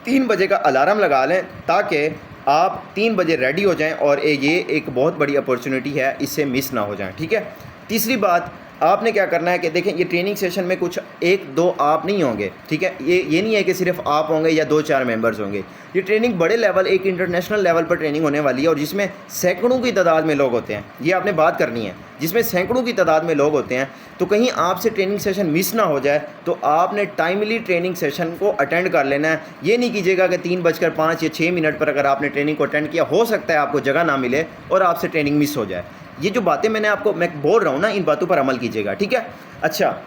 S1: 3 बजे का अलार्म लगा लें ताकि आप 3 बजे रेडी हो जाएं और ये एक बहुत बड़ी अपॉर्चुनिटी है, इससे मिस ना हो जाएं, ठीक है। तीसरी बात आपने क्या करना है कि देखें ये ट्रेनिंग सेशन में कुछ 1-2 आप नहीं होंगे, ठीक है। ये नहीं है कि सिर्फ आप होंगे या 2-4 मेंबर्स होंगे। ये ट्रेनिंग बड़े लेवल, एक इंटरनेशनल लेवल पर ट्रेनिंग होने वाली है और जिसमें सैकड़ों की तादाद में लोग होते हैं। ये आपने बात करनी है, जिसमें सैकड़ों की तादाद में लोग होते हैं। तो कहीं आपसे ट्रेनिंग सेशन मिस ना हो जाए तो आपने टाइमली ट्रेनिंग सेशन को अटेंड कर लेना है। ये नहीं कीजिएगा कि 3:05 या 6 मिनट पर अगर आपने ट्रेनिंग को अटेंड किया, हो सकता है आपको जगह ना मिले और आपसे ट्रेनिंग मिस हो जाए। ये जो बातें मैं बोल रहा हूँ ना, इन बातों पर अमल कीजिएगा, ठीक है। अच्छा,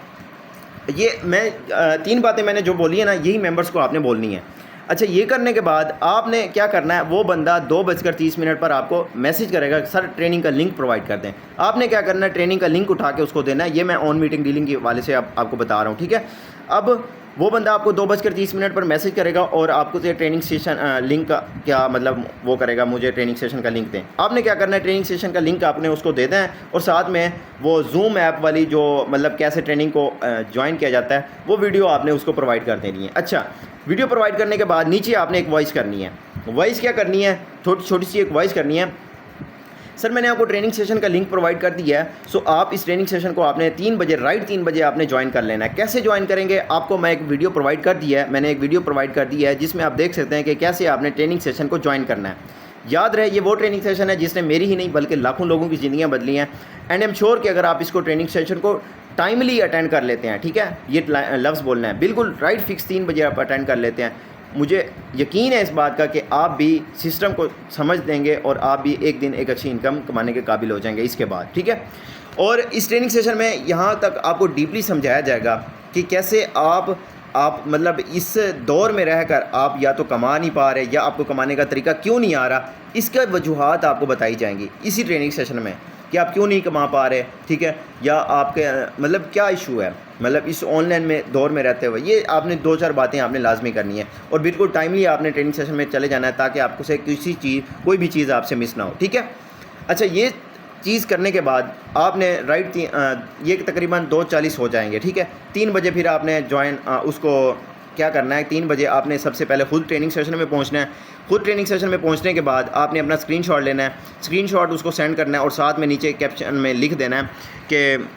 S1: ये मैं 3 बातें मैंने जो बोली है ना, यही मेंबर्स को आपने बोलनी है। अच्छा, ये करने के बाद आपने क्या करना है, वो बंदा 2:30 पर आपको मैसेज करेगा सर ट्रेनिंग का लिंक प्रोवाइड कर दें। आपने क्या करना है, ट्रेनिंग का लिंक उठा के उसको देना है। ये मैं ऑन मीटिंग डीलिंग के वाले से आपको बता रहा हूँ, ठीक है। अब वो बंदा आपको 2:30 पर मैसेज करेगा और आपको से ट्रेनिंग सेशन लिंक का क्या मतलब वो करेगा, मुझे ट्रेनिंग सेशन का लिंक दें। आपने क्या करना है, ट्रेनिंग सेशन का लिंक आपने उसको दे दें और साथ में वो जूम ऐप वाली जो मतलब कैसे ट्रेनिंग को ज्वाइन किया जाता है वो वीडियो आपने उसको प्रोवाइड कर देनी है। अच्छा, वीडियो प्रोवाइड करने के बाद नीचे आपने एक वॉइस करनी है। वॉइस क्या करनी है, छोटी सी एक वॉइस करनी है, सर मैंने आपको ट्रेनिंग सेशन का लिंक प्रोवाइड कर दिया है, सो आप इस ट्रेनिंग सेशन को आपने 3 बजे राइट 3 बजे आपने ज्वाइन कर लेना है। कैसे ज्वाइन करेंगे, आपको मैं एक वीडियो प्रोवाइड कर दिया है, मैंने एक वीडियो प्रोवाइड कर दी है जिसमें आप देख सकते हैं कि कैसे आपने ट्रेनिंग सेशन को ज्वाइन करना है। याद रहे ये वो ट्रेनिंग सेशन है जिसने मेरी ही नहीं बल्कि लाखों लोगों की ज़िंदगियाँ बदली हैं। एंड आई एम श्योर कि अगर आप इसको ट्रेनिंग सेशन को टाइमली अटेंड कर लेते हैं, ठीक है, ये लफ्ज़ बोलना है, बिल्कुल राइट फिक्स 3 बजे आप अटेंड कर लेते हैं, मुझे यकीन है इस बात का कि आप भी सिस्टम को समझ देंगे और आप भी एक दिन एक अच्छी इनकम कमाने के काबिल हो जाएंगे इसके बाद, ठीक है। और इस ट्रेनिंग सेशन में यहाँ तक आपको डीपली समझाया जाएगा कि कैसे आप मतलब इस दौर में रहकर आप या तो कमा नहीं पा रहे या आपको कमाने का तरीका क्यों नहीं आ रहा, इसका वजूहात आपको बताई जाएंगी इसी ट्रेनिंग सेशन में कि आप क्यों नहीं कमा पा रहे, ठीक है, या आपके मतलब क्या इशू है, मतलब इस ऑनलाइन में दौर में रहते हुए। ये आपने 2-4 बातें आपने लाजमी करनी है और बिल्कुल टाइमली आपने ट्रेनिंग सेशन में चले जाना है ताकि आपको से कोई भी चीज़ आपसे मिस ना हो, ठीक है। अच्छा, ये चीज़ करने के बाद आपने राइट ये तकरीबन 2:40 हो जाएंगे, ठीक है। 3 बजे फिर आपने ज्वाइन उसको क्या करना है, 3 बजे आपने सबसे पहले खुद ट्रेनिंग सेशन में पहुंचना है। खुद ट्रेनिंग सेशन में पहुंचने के बाद आपने अपना स्क्रीनशॉट लेना है, स्क्रीनशॉट उसको सेंड करना है और साथ में नीचे कैप्शन में लिख देना है कि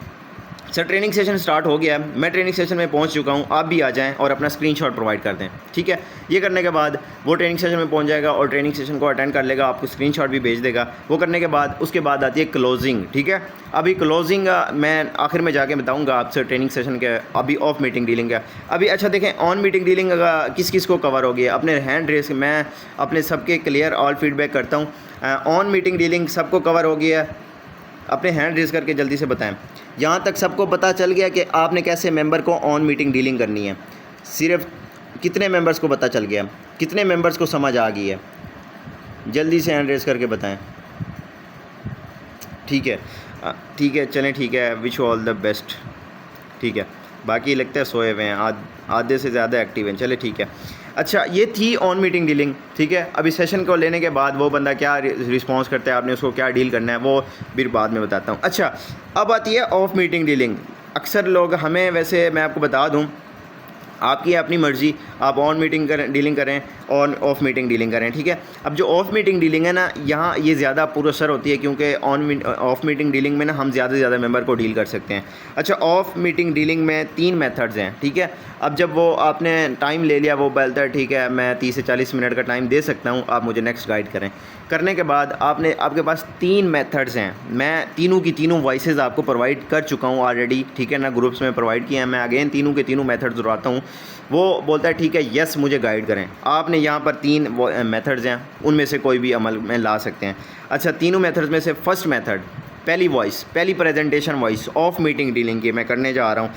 S1: सर ट्रेनिंग सेशन स्टार्ट हो गया है, मैं ट्रेनिंग सेशन में पहुंच चुका हूं, आप भी आ जाएं और अपना स्क्रीनशॉट प्रोवाइड कर दें, ठीक है। ये करने के बाद वो ट्रेनिंग सेशन में पहुंच जाएगा और ट्रेनिंग सेशन को अटेंड कर लेगा, आपको स्क्रीनशॉट भी भेज देगा। वो करने के बाद उसके बाद आती है क्लोजिंग, ठीक है। अभी क्लोजिंग मैं आखिर में जाके बताऊंगा आपसे ट्रेनिंग सेशन के, अभी ऑफ मीटिंग डीलिंग है अभी। अच्छा देखें, ऑन मीटिंग डीलिंग किस किस को कवर होगी, अपने हैंड रेस मैं अपने सबके क्लियर ऑल फीडबैक करता हूँ। ऑन मीटिंग डीलिंग सबको कवर हो गया है, अपने हैंड रेस करके जल्दी से बताएं। यहाँ तक सबको पता चल गया कि आपने कैसे मेंबर को ऑन मीटिंग डीलिंग करनी है। सिर्फ कितने मेंबर्स को पता चल गया, कितने मेंबर्स को समझ आ गई है, जल्दी से हैंड रेस करके बताएं। ठीक है, ठीक है, चलें, ठीक है, wish you all the best, ठीक है। बाकी लगता है सोए हुए हैं, आधे से ज़्यादा एक्टिव हैं, चले ठीक है। अच्छा, ये थी ऑन मीटिंग डीलिंग, ठीक है। अभी सेशन को लेने के बाद वो बंदा क्या रिस्पॉन्स करता है, आपने उसको क्या डील करना है, वो फिर बाद में बताता हूँ। अच्छा, अब आती है ऑफ मीटिंग डीलिंग। अक्सर लोग हमें, वैसे मैं आपको बता दूँ, आपकी अपनी मर्ज़ी, आप ऑन मीटिंग डीलिंग करें, ऑन ऑफ मीटिंग डीलिंग करें, ठीक है। अब जो ऑफ मीटिंग डीलिंग है ना, यहाँ ये ज़्यादा पुरअसर होती है क्योंकि ऑफ मीटिंग डीलिंग में ना हम ज़्यादा से ज़्यादा मेंबर को डील कर सकते हैं। अच्छा, ऑफ मीटिंग डीलिंग में 3 मेथड्स हैं, ठीक है। अब जब वो आपने टाइम ले लिया, वो बोलता है ठीक है मैं 30 से 40 मिनट का टाइम दे सकता हूँ, आप मुझे नेक्स्ट गाइड करें। करने के बाद आपके पास 3 मेथड्स हैं, मैं तीनों की तीनों वॉइसेस आपको प्रोवाइड कर चुका हूँ ऑलरेडी, ठीक है ना, ग्रुप्स में प्रोवाइड किया है। मैं अगेन तीनों के तीनों मेथड्स दोहराता हूँ। वो बोलता है ठीक है यस मुझे गाइड करें। आपने यहाँ पर 3 मेथड्स हैं, उनमें से कोई भी अमल में ला सकते हैं। अच्छा, तीनों मेथड्स में से फर्स्ट मेथड, पहली वॉइस, पहली presentation voice of meeting dealing की मैं करने जा रहा हूँ।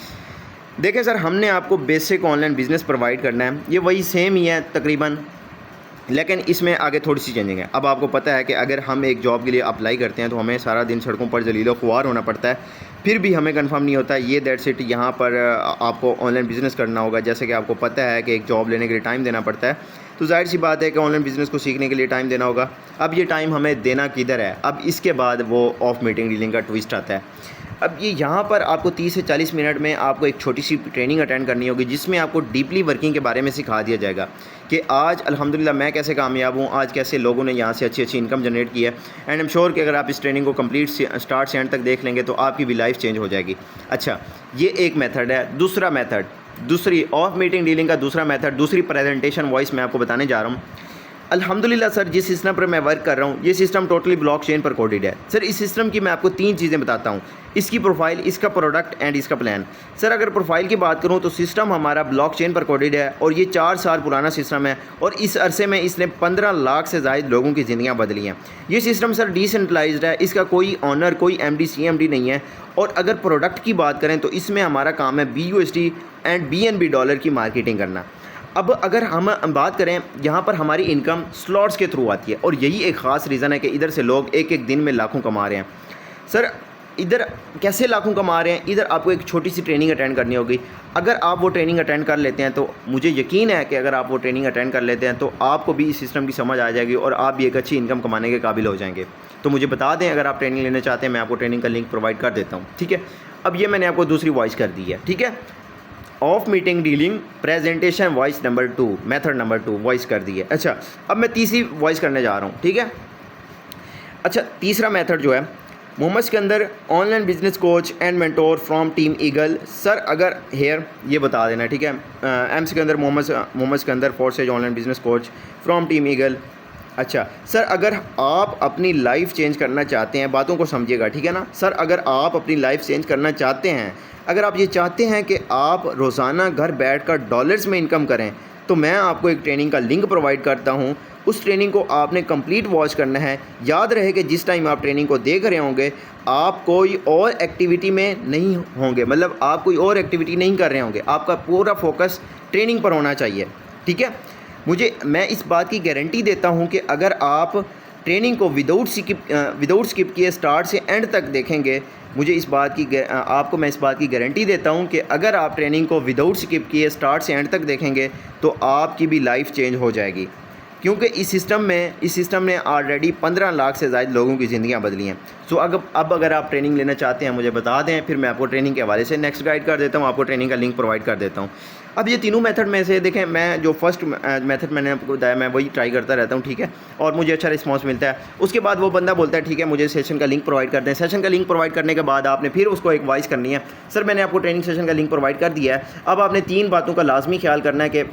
S1: देखें सर, हमने आपको बेसिक ऑनलाइन बिज़नेस प्रोवाइड करना है, ये वही सेम ही है तकरीबन लेकिन इसमें आगे थोड़ी सी चेंजिंग है। अब आपको पता है कि अगर हम एक जॉब के लिए अप्लाई करते हैं तो हमें सारा दिन सड़कों पर जलीलो ख्वार होना पड़ता है, फिर भी हमें कंफर्म नहीं होता ये दैट्स इट। यहाँ पर आपको ऑनलाइन बिज़नेस करना होगा, जैसे कि आपको पता है कि एक जॉब लेने के लिए टाइम देना पड़ता है, तो जाहिर सी बात है कि ऑनलाइन बिज़नेस को सीखने के लिए टाइम देना होगा। अब ये टाइम हमें देना किधर है? अब इसके बाद वो ऑफ मीटिंग डीलिंग का ट्विस्ट आता है। अब ये यहाँ पर आपको 30 से 40 मिनट में आपको एक छोटी सी ट्रेनिंग अटेंड करनी होगी, जिसमें आपको डीपली वर्किंग के बारे में सिखा दिया जाएगा कि आज अल्हम्दुलिल्लाह मैं कैसे कामयाब हूँ, आज कैसे लोगों ने यहाँ से अच्छी अच्छी इनकम जनरेट की है। एंड आई एम श्योर कि अगर आप इस ट्रेनिंग को कंप्लीट स्टार्ट से एंड तक देख लेंगे तो आपकी भी लाइफ चेंज हो जाएगी। अच्छा, ये एक मेथड है। दूसरा मेथड, दूसरी ऑफ मीटिंग डीलिंग का दूसरा मेथड, दूसरी प्रेजेंटेशन वॉइस मैं आपको बताने जा रहा हूँ। अल्हम्दुलिल्लाह सर, जिस सिस्टम पर मैं वर्क कर रहा हूँ ये सिस्टम टोटली ब्लॉकचेन पर कोडेड है। सर इस सिस्टम की मैं आपको 3 चीज़ें बताता हूँ, इसकी प्रोफाइल, इसका प्रोडक्ट एंड इसका प्लान। सर अगर प्रोफाइल की बात करूँ तो सिस्टम हमारा ब्लॉकचेन पर कोडेड है और ये 4 साल पुराना सिस्टम है और इस अरसे में इसने 15 लाख से ज़ायद लोगों की ज़िंदगियाँ बदली हैं। ये सिस्टम सर डिसेंट्रलाइज्ड है, इसका कोई ऑनर, कोई MD CMD नहीं है। और अगर प्रोडक्ट की बात करें तो इसमें हमारा काम है BUSD एंड BNB डॉलर की मार्केटिंग करना। अब अगर हम बात करें, यहाँ पर हमारी इनकम स्लॉट्स के थ्रू आती है और यही एक ख़ास रीज़न है कि इधर से लोग एक एक दिन में लाखों कमा रहे हैं। सर इधर कैसे लाखों कमा रहे हैं? इधर आपको एक छोटी सी ट्रेनिंग अटेंड करनी होगी। अगर आप वो ट्रेनिंग अटेंड कर लेते हैं तो मुझे यकीन है कि अगर आप वो ट्रेनिंग अटेंड कर लेते हैं तो आपको भी इस सिस्टम की समझ आ जाएगी और आप भी एक अच्छी इनकम कमाने के काबिल हो जाएंगे। तो मुझे बता दें, अगर आप ट्रेनिंग लेना चाहते हैं मैं आपको ट्रेनिंग का लिंक प्रोवाइड कर देता हूँ, ठीक है। अब ये मैंने आपको दूसरी वॉइस कर दी है, ठीक है। Of meeting dealing presentation voice number 2, method number 2 voice कर दी है। अच्छा, अब मैं तीसरी वॉइस करने जा रहा हूँ, ठीक है। अच्छा, तीसरा मेथड जो है, Mohammad Sikandar online business coach and mentor from Team Eagle. Sir अगर हेयर ये बता देना, ठीक है। I'm Sikandar, Mohammad Sikandar forces online business coach from Team Eagle. अच्छा सर, अगर आप अपनी लाइफ चेंज करना चाहते हैं, बातों को समझिएगा, ठीक है ना सर। अगर आप अपनी लाइफ चेंज करना चाहते हैं, अगर आप ये चाहते हैं कि आप रोज़ाना घर बैठकर डॉलर्स में इनकम करें, तो मैं आपको एक ट्रेनिंग का लिंक प्रोवाइड करता हूँ। उस ट्रेनिंग को आपने कंप्लीट वॉच करना है। याद रहे कि जिस टाइम आप ट्रेनिंग को देख रहे होंगे आप कोई और एक्टिविटी में नहीं होंगे, मतलब आप कोई और एक्टिविटी नहीं कर रहे होंगे, आपका पूरा फोकस ट्रेनिंग पर होना चाहिए, ठीक है। मैं इस बात की गारंटी देता हूँ कि अगर आप ट्रेनिंग को विदाउट स्किप किए स्टार्ट से एंड तक देखेंगे, मुझे इस बात की मैं इस बात की गारंटी देता हूँ कि अगर आप ट्रेनिंग को विदाउट स्किप किए स्टार्ट से एंड तक देखेंगे तो आपकी भी लाइफ चेंज हो जाएगी, क्योंकि इस सिस्टम ने ऑलरेडी 15 लाख से ज़्यादा लोगों की ज़िंदगियाँ बदली हैं। सो अब अगर आप ट्रेनिंग लेना चाहते हैं मुझे बता दें, फिर मैं आपको ट्रेनिंग के हवाले से नेक्स्ट गाइड कर देता हूँ, आपको ट्रेनिंग का लिंक प्रोवाइड कर देता हूँ। अब ये तीनों मेथड में से देखें, मैं जो फर्स्ट मेथड मैंने आपको बताया मैं वही ट्राई करता रहता हूँ, ठीक है, और मुझे अच्छा रिस्पांस मिलता है। उसके बाद वो बंदा बोलता है ठीक है मुझे सेशन का लिंक प्रोवाइड कर दें। सेशन का लिंक प्रोवाइड करने के बाद आपने फिर उसको एक वॉइस करनी है, सर मैंने आपको ट्रेनिंग सेशन का लिंक प्रोवाइड कर दिया है। अब आपने 3 बातों का लाजमी ख्याल करना है कि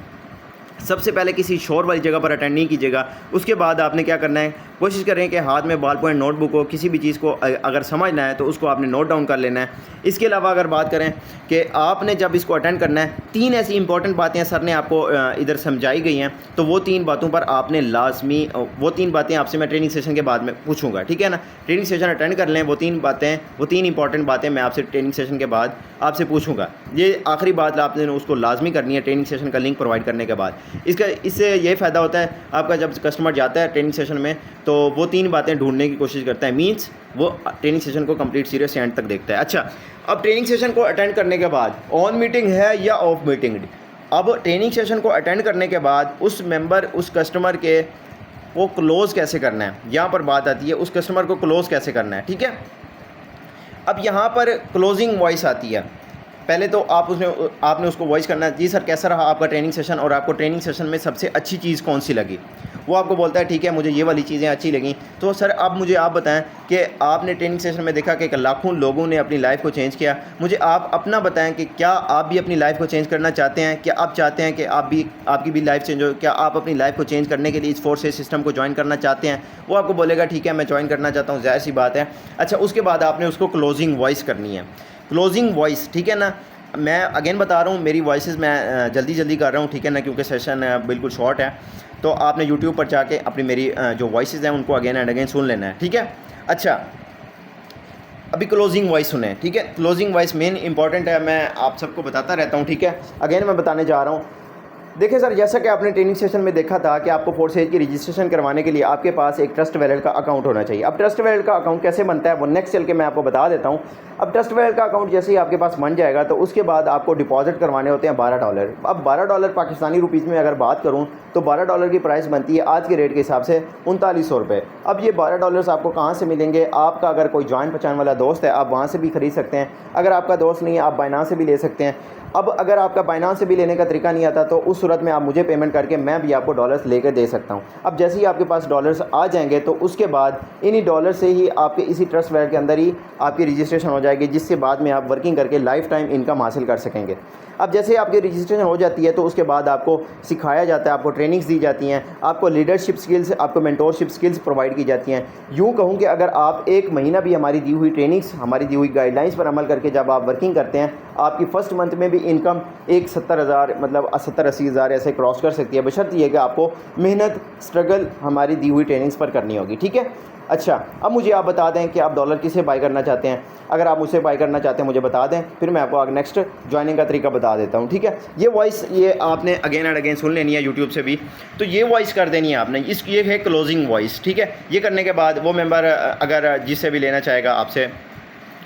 S1: सबसे पहले किसी शोर वाली जगह पर अटेंड नहीं कीजिएगा। उसके बाद आपने क्या करना है, कोशिश करें कि हाथ में बॉल पॉइंट नोटबुक हो, किसी भी चीज़ को अगर समझना है तो उसको आपने नोट डाउन कर लेना है। इसके अलावा अगर बात करें कि आपने जब इसको अटेंड करना है, 3 ऐसी इंपॉर्टेंट बातें सर ने आपको इधर समझाई गई हैं, तो वो 3 बातों पर आपने लाजमी, वो 3 बातें आपसे मैं ट्रेनिंग सेशन के बाद में पूछूंगा, ठीक है ना। ट्रेनिंग सेशन अटेंड कर लें, वो 3 इंपॉर्टेंट बातें मैं आपसे ट्रेनिंग सेशन के बाद आपसे पूछूंगा। ये आखिरी बात आपने उसको लाजमी करनी है ट्रेनिंग सेशन का लिंक प्रोवाइड करने के बाद। इससे ये फ़ायदा होता है आपका, जब कस्टमर जाता है ट्रेनिंग सेशन में तो वो 3 बातें ढूंढने की कोशिश करता है, मीन्स वो ट्रेनिंग सेशन को कंप्लीट सीरियस से एंड तक देखता है। अच्छा, अब ट्रेनिंग सेशन को अटेंड करने के बाद ऑन मीटिंग है या ऑफ मीटिंग, अब ट्रेनिंग सेशन को अटेंड करने के बाद उस मेंबर, उस कस्टमर के वो क्लोज़ कैसे करना है, यहाँ पर बात आती है उस कस्टमर को क्लोज़ कैसे करना है, ठीक है। अब यहाँ पर क्लोजिंग वॉइस आती है। पहले तो आपने उसको वॉइस करना है, जी सर कैसा रहा आपका ट्रेनिंग सेशन और आपको ट्रेनिंग सेशन में सबसे अच्छी चीज़ कौन सी लगी। वो आपको बोलता है ठीक है मुझे ये वाली चीज़ें अच्छी लगी। तो सर अब मुझे आप बताएं कि आपने ट्रेनिंग सेशन में देखा कि लाखों लोगों ने अपनी लाइफ को चेंज किया। मुझे आप अपना बताएं कि क्या आप भी अपनी लाइफ को चेंज करना चाहते हैं, क्या आप चाहते हैं कि आपकी भी लाइफ चेंज हो, क्या आप अपनी लाइफ को चेंज करने के लिए इस फोर्सेस सिस्टम को ज्वाइन करना चाहते हैं। वो आपको बोलेगा ठीक है मैं ज्वाइन करना चाहता हूँ, ज़ाहिर सी बात है। अच्छा, उसके बाद आपने उसको क्लोजिंग वॉइस करनी है, क्लोजिंग वॉइस, ठीक है ना। मैं अगेन बता रहा हूँ, मेरी वॉइसेस मैं जल्दी कर रहा हूँ, ठीक है ना, क्योंकि सेशन बिल्कुल शॉर्ट है। तो आपने यूट्यूब पर जाके अपनी मेरी जो वॉइसेस हैं उनको अगेन एंड अगेन सुन लेना है, ठीक है। अच्छा, अभी क्लोजिंग वॉइस सुने, ठीक है। क्लोजिंग वॉइस मेन इंपॉर्टेंट है, मैं आप सबको बताता रहता हूँ, ठीक है। अगेन मैं बताने जा रहा हूँ, देखिए सर, जैसा कि आपने ट्रेनिंग सेशन में देखा था कि आपको फोर्स एज की रजिस्ट्रेशन करवाने के लिए आपके पास एक ट्रस्ट वैलेट का अकाउंट होना चाहिए। अब ट्रस्ट वैलेट का अकाउंट कैसे बनता है वो नेक्स्ट चल के मैं आपको बता देता हूँ। अब ट्रस्ट वैलेट का अकाउंट जैसे ही आपके पास बन जाएगा तो उसके बाद आपको डिपॉजिट करवाने होते हैं $12। अब $12 पाकिस्तानी रुपीज़ में अगर बात करूँ तो $12 की प्राइस बनती है आज के रेट के हिसाब से 3900 रुपये। अब ये $12 आपको कहाँ से मिलेंगे? आपका अगर कोई जान पहचान वाला दोस्त है आप वहाँ से भी खरीद सकते हैं, अगर आपका दोस्त नहीं है आप बाइनांस से भी ले सकते हैं। अब अगर आपका बाइनांस से भी लेने का तरीका नहीं आता तो उस सूरत में आप मुझे पेमेंट करके मैं भी आपको डॉलर्स लेकर दे सकता हूं। अब जैसे ही आपके पास डॉलर्स आ जाएंगे तो उसके बाद इन्हीं डॉलर से ही आपके इसी ट्रस्ट वैलेट के अंदर ही आपकी रजिस्ट्रेशन हो जाएगी, जिससे बाद में आप वर्किंग करके लाइफ टाइम इनकम हासिल कर सकेंगे। अब जैसे आपकी रजिस्ट्रेशन हो जाती है तो उसके बाद आपको सिखाया जाता है, आपको ट्रेनिंग्स दी जाती हैं, आपको लीडरशिप स्किल्स, आपको मेंटोरशिप स्किल्स प्रोवाइड की जाती हैं। यूँ कहूँ कि अगर आप एक महीना भी हमारी दी हुई ट्रेनिंग्स, हमारी दी हुई गाइडलाइंस पर अमल करके जब आप वर्किंग करते हैं, आपकी फ़र्स्ट मंथ में भी इनकम एक 70,000 मतलब 70-80 हज़ार ऐसे क्रॉस कर सकती है, बशर्ते ये कि आपको मेहनत स्ट्रगल हमारी दी हुई ट्रेनिंग्स पर करनी होगी। ठीक है। अच्छा, अब मुझे आप बता दें कि आप डॉलर किसे बाय करना चाहते हैं। अगर आप मुझसे बाय करना चाहते हैं मुझे बता दें, फिर मैं आपको नेक्स्ट ज्वाइनिंग का तरीका बता देता हूँ। ठीक है। ये वॉइस ये आपने अगेन एंड अगेन सुन लेनी है यूट्यूब से भी, तो ये वॉइस कर देनी है आपने। ये है क्लोजिंग वॉइस। ठीक है। ये करने के बाद वो मेंबर अगर जिससे भी लेना चाहेगा आपसे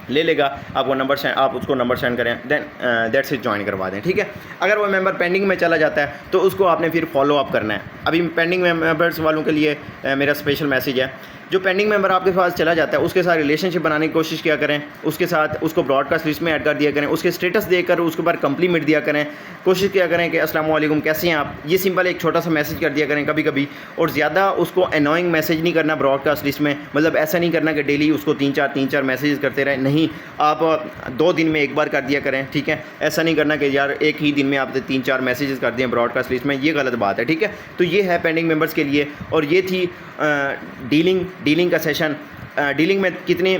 S1: ले लेगा, आपको नंबर सेंड, आप उसको नंबर सेंड करें, देन दैट्स इट, ज्वाइन करवा दें। ठीक है। अगर वो मेंबर पेंडिंग में चला जाता है तो उसको आपने फिर फॉलो अप करना है। अभी पेंडिंग मेंबर्स वालों के लिए मेरा स्पेशल मैसेज है, जो पेंडिंग मेंबर आपके पास चला जाता है उसके साथ रिलेशनशिप बनाने की कोशिश किया करें, उसके साथ उसको ब्रॉडकास्ट लिस्ट में ऐड कर दिया करें, उसके स्टेटस देकर उसके ऊपर कम्प्लीमेंट दिया करें, कोशिश किया करें कि अस्सलाम वालेकुम कैसे हैं आप, ये सिंपल एक छोटा सा मैसेज कर दिया करें कभी कभी। और ज़्यादा उसको अनोइंग मैसेज नहीं करना ब्रॉडकास्ट लिस्ट में, मतलब ऐसा नहीं करना कि डेली उसको 3-4 मैसेज करते रहें, नहीं, आप 2 दिन में एक बार कर दिया करें। ठीक है। ऐसा नहीं करना कि यार एक ही दिन में आपने 3-4 मैसेजेस कर दिए ब्रॉडकास्ट लिस्ट में, ये गलत बात है। ठीक है। तो ये है पेंडिंग मेंबर्स के लिए। और ये थी डीलिंग का सेशन। डीलिंग में कितनी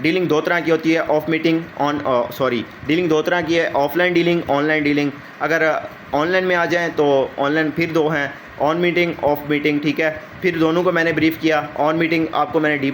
S1: डीलिंग 2 तरह की होती है, ऑफ मीटिंग डीलिंग 2 तरह की है, ऑफलाइन डीलिंग, ऑनलाइन डीलिंग। अगर ऑनलाइन में आ जाएं तो ऑनलाइन फिर 2 हैं, ऑन मीटिंग, ऑफ मीटिंग। ठीक है। फिर दोनों को मैंने ब्रीफ़ किया। ऑन मीटिंग आपको मैंने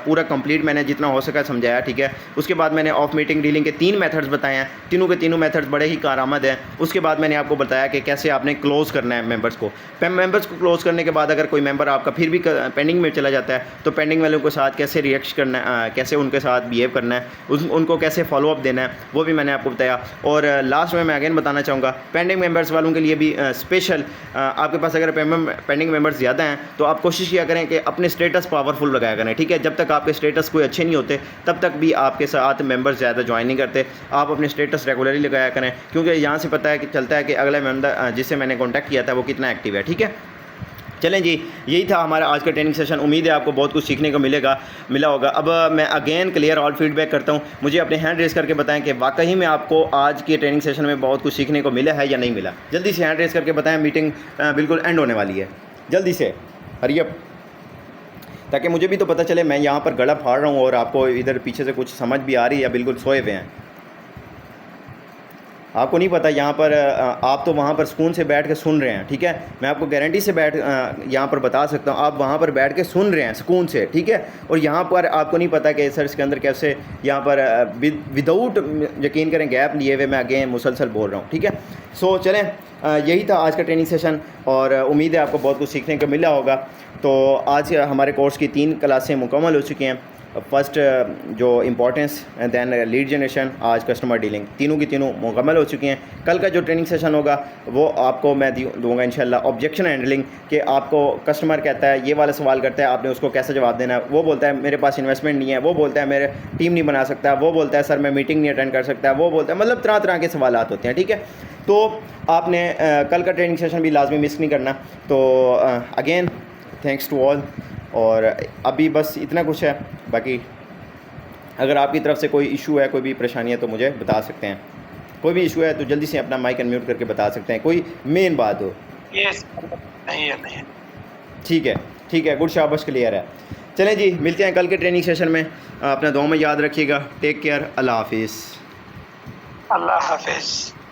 S1: पूरा कंप्लीट मैंने जितना हो सका समझाया। ठीक है। उसके बाद मैंने ऑफ मीटिंग डीलिंग के 3 मेथड्स बताए हैं, तीनों के तीनों मेथड्स बड़े ही कारआमद हैं। उसके बाद मैंने आपको बताया कि कैसे आपने क्लोज़ करना है मेंबर्स को। मेंबर्स को क्लोज़ करने के बाद अगर कोई मेंबर आपका फिर भी पेंडिंग में चला जाता है तो पेंडिंग वालों के साथ कैसे रिएक्ट करना है, कैसे उनके साथ बिहेव करना है, उनको कैसे फॉलोअप देना है, वो भी मैंने आपको बताया। और लास्ट में मैं अगेन बताना चाहूँगा, पेंडिंग मेंबर्स वालों के लिए भी स्पेशल, आपके पास अगर पेंडिंग मेंबर्स ज़्यादा हैं तो आप कोशिश किया करें कि अपने स्टेटस पावरफुल लगाया करें। ठीक है। जब तक आपके स्टेटस कोई अच्छे नहीं होते तब तक भी आपके साथ मेंबर्स ज़्यादा ज्वाइन नहीं करते। आप अपने स्टेटस रेगुलरली लगाया करें, क्योंकि यहाँ से पता है कि चलता है कि अगला मेंबर जिससे मैंने कॉन्टैक्ट किया था वो कितना एक्टिव है। ठीक है। चलें जी, यही था हमारा आज का ट्रेनिंग सेशन। उम्मीद है आपको बहुत कुछ सीखने को मिला होगा। अब मैं अगेन क्लियर ऑल फीडबैक करता हूँ, मुझे अपने हैंड रेस करके बताएं कि वाकई में आपको आज के ट्रेनिंग सेशन में बहुत कुछ सीखने को मिला है या नहीं मिला। जल्दी से हैंड रेस करके बताएं, मीटिंग बिल्कुल एंड होने वाली है, जल्दी से हरी अप, ताकि मुझे भी तो पता चले मैं यहाँ पर गला फाड़ रहा हूँ और आपको इधर पीछे से कुछ समझ भी आ रही है या बिल्कुल सोए हुए हैं। आपको नहीं पता यहाँ पर, आप तो वहाँ पर सुकून से बैठ के सुन रहे हैं। ठीक है। मैं आपको गारंटी से यहाँ पर बता सकता हूँ, आप वहाँ पर बैठ के सुन रहे हैं सुकून से। ठीक है। और यहाँ पर आपको नहीं पता कि सर इसके अंदर कैसे यहाँ पर विदाउट यकीन करें गैप लिए हुए मैं अगेन मुसलसल बोल रहा हूँ। ठीक है। सो चलें, यही था आज का ट्रेनिंग सेशन और उम्मीद है आपको बहुत कुछ सीखने को मिला होगा। तो आज हमारे कोर्स की 3 क्लासें मुकम्मल हो चुकी हैं। फर्स्ट जो इम्पोर्टेंस, दैन लीड जनरेशन, आज कस्टमर डीलिंग, तीनों की तीनों मुकम्मल हो चुकी हैं। कल का जो ट्रेनिंग सेशन होगा वो आपको मैं दूंगा इंशाल्लाह ऑब्जेक्शन हैंडलिंग, कि आपको कस्टमर कहता है ये वाला सवाल करता है, आपने उसको कैसे जवाब देना है। वो बोलता है मेरे पास इन्वेस्टमेंट नहीं है, वो बोलता है मेरे टीम नहीं बना सकता, वो बोलता है सर मैं मीटिंग नहीं अटेंड कर सकता, वो बोलता है, मतलब तरह तरह के सवाल होते हैं। ठीक है। तो आपने कल का ट्रेनिंग सेशन भी लाजमी मिस नहीं करना। तो अगेन थैंक्स टू ऑल। और अभी बस इतना कुछ है, बाकी अगर आपकी तरफ से कोई इशू है, कोई भी परेशानी है तो मुझे बता सकते हैं। कोई भी इशू है तो जल्दी से अपना माइक अनम्यूट करके बता सकते हैं, कोई मेन बात हो।
S3: यस, नहीं।
S1: ठीक है, गुड, शाबाश, क्लियर है। चलें जी, मिलते हैं कल के ट्रेनिंग सेशन में। अपना दुआ में याद रखिएगा। टेक केयर, अल्लाह हाफिज़।
S3: अल्लाह हाफिज़।